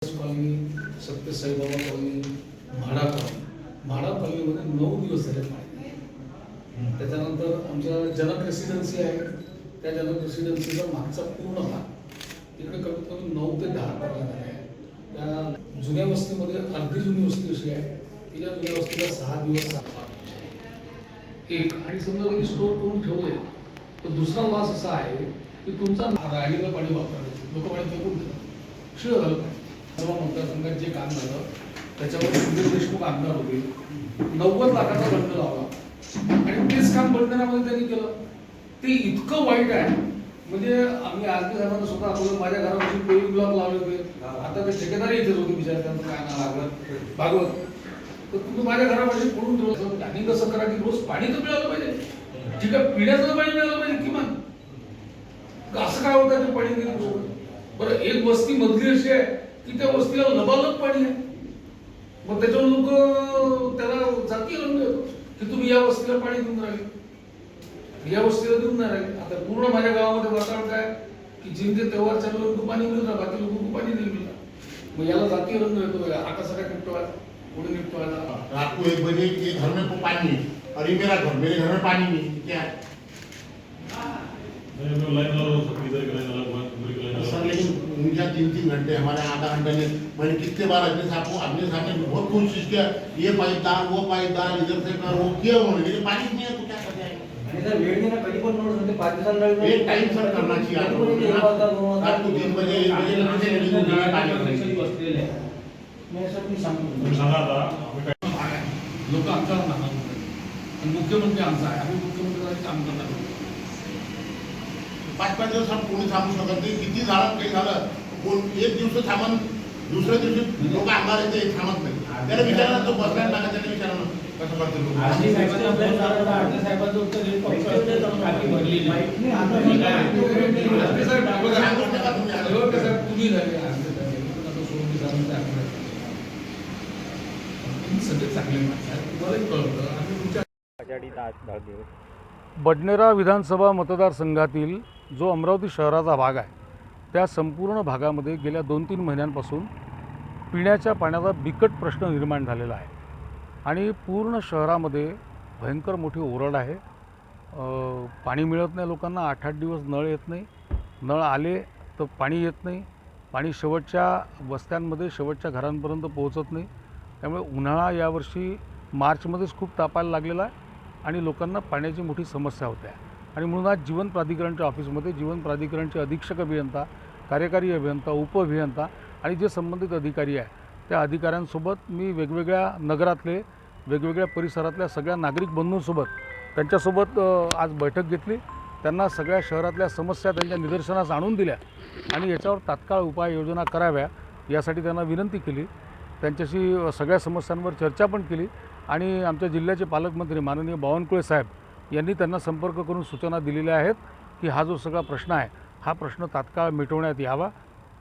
Colony, सत्य Saibaba colony, MHADA कॉलनीमध्ये 9 दिवस झाले पाणी. त्याच्यानंतर आमच्या जनक रेसिडेन्सी आहे, त्या जनक रेसिडेन्सीचा मागचा पूर्ण भाग इकडे कमीत कमी 9 ते 10 कॉलनी आहे. त्या जुन्या वस्तीमध्ये अर्धी जुनी वस्ती अशी आहे की त्या जुन्या वस्तीला 6 दिवस एक आणि समजा तुम्ही स्टोर करून ठेवले तर दुसरा लॉस असा आहे की तुमचा राहिलेलं पाणी वापरायचं लोक पाणी फेकून देतात, शिळ झालं पाणी. सर्व मतदारसंघात जे काम झालं त्याच्यावर सुधीर देशमुख आमदार होते, 90 लाखाचा दंड लावला आणि तेच काम बंधनामध्ये त्यांनी केलं. ते इतकं वाईट आहे म्हणजे आम्ही आरती साहेबांना स्वतः आपलं माझ्या घरापाशी पेविंग ब्लॉक लावले होते. आता ते ठेकेदारी इथेच होते बिचारे, त्यांचं काय नाव लागलं भागवत, तर तुम्ही माझ्या घरापाशी फोडून ठेवलं. आणि कसं करा की रोज पाणी तर मिळालं पाहिजे, ठीक आहे, पिण्याचं पाणी मिळालं पाहिजे किमान. असं काय होतं ते पाणी गेलं बरं. एक वस्ती मधली अशी आहे की त्या वस्तीला लबालब पाणी आहे, मग त्याच्यावर लोक त्याला जाती रंग देतो की तुम्ही या वस्तीला पाणी देऊन राहिले, या वस्तीला देऊन नाही राहिले. आता पूर्ण माझ्या गावामध्ये वातावरण काय की जिंके तेव्हा चालू लोक पाणी मिळतात, बाकी लोक पाणी नाही मिळतात. मग याला जाती रंग येतो. हा कसा काय निपटवायचा, कोणी निपटवायचा? रात को 1 बजे ये घर में तो पानी है और ये मेरा घर, मेरे घर में पानी नहीं, क्या है सर? लेकिन उनका 3-3 घंटे, हमारे आधा घंटा नहीं. मैंने कितने बार अपने साहब ने बहुत कोशिश किया, ये पाइप डाल, वो पाइप डाल, इधर से कर, वो किया उन्होंने, लेकिन पानी नहीं है तो क्या कर जाएंगे? आणि सर वेळ नाही ना, कधी पण नोट होते 5 दिवसांना एक टाइम सर करना चाहिए. रात को 3 बजे 1 बजे लगते हैं पानी बसलेले आहे. मी सर मी सांगतो लोक आमच्यावर नाराज होतात आणि मुख्यमंत्री आमचा आहे, आम्ही मुख्यमंत्र्यांचं काम करणार. 5-5 दिवस हम कोणी थांबू शकत नाही. किती झालं काही झालं, कोण एक दिवस थांबन, दुसऱ्या दिवशी लोक आमदार येते थांबत नाही. त्याला विचारला तो बसला टाका, त्याला विचारलं कसं करते लोक. आरती साहेबांचं उत्तर हे फक्त टाकी भरली नाही. तुम्ही झाले सगळे चांगले माणसं आहेत, तुम्हालाही कळतं. आम्ही तुमच्या बडनेरा विधानसभा मतदारसंघातील जो अमरावती शहराचा भाग आहे त्या संपूर्ण भागामध्ये गेल्या 2-3 महिन्यांपासून पिण्याच्या पाण्याचा बिकट प्रश्न निर्माण झालेला आहे आणि पूर्ण शहरामध्ये भयंकर मोठी ओरड आहे. पाणी मिळत नाही लोकांना, 8-8 दिवस नळ येत नाही, नळ आले तर पाणी येत नाही, पाणी शेवटच्या वस्त्यांमध्ये शेवटच्या घरांपर्यंत पोहोचत नाही. त्यामुळे उन्हाळा यावर्षी मार्चमध्येच खूप तापायला लागलेला आहे आणि लोकांना पाण्याची मोठी समस्या होते आहे. आणि म्हणून आज जीवन प्राधिकरणच्या ऑफिसमध्ये जीवन प्राधिकरणचे अधीक्षक अभियंता, कार्यकारी अभियंता, उपअभियंता आणि जे संबंधित अधिकारी आहे त्या अधिकाऱ्यांसोबत मी वेगवेगळ्या नगरातले वेगवेगळ्या परिसरातल्या सगळ्या नागरिक बंधूंसोबत त्यांच्यासोबत आज बैठक घेतली. त्यांना सगळ्या शहरातल्या समस्या त्यांच्या निदर्शनास आणून दिल्या आणि याच्यावर तात्काळ उपाययोजना कराव्या यासाठी त्यांना विनंती केली. त्यांच्याशी सगळ्या समस्यांवर चर्चा पण केली आणि आमच्या जिल्ह्याचे पालकमंत्री माननीय बावनकुळे साहेब यांनी त्यांना संपर्क करून सूचना दिलेल्या आहेत की हा जो सगळा प्रश्न आहे हा प्रश्न तात्काळ मिटवण्यात यावा.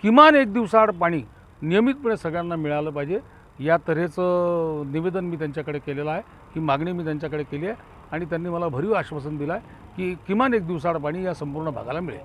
किमान 1 दिवसाआड पाणी नियमितपणे सगळ्यांना मिळालं पाहिजे या तऱ्हेचं निवेदन मी त्यांच्याकडे केलेलं आहे, ही मागणी मी त्यांच्याकडे केली आहे आणि त्यांनी मला भरीव आश्वासन दिलं आहे की किमान 1 दिवसाआड पाणी या संपूर्ण भागाला मिळेल.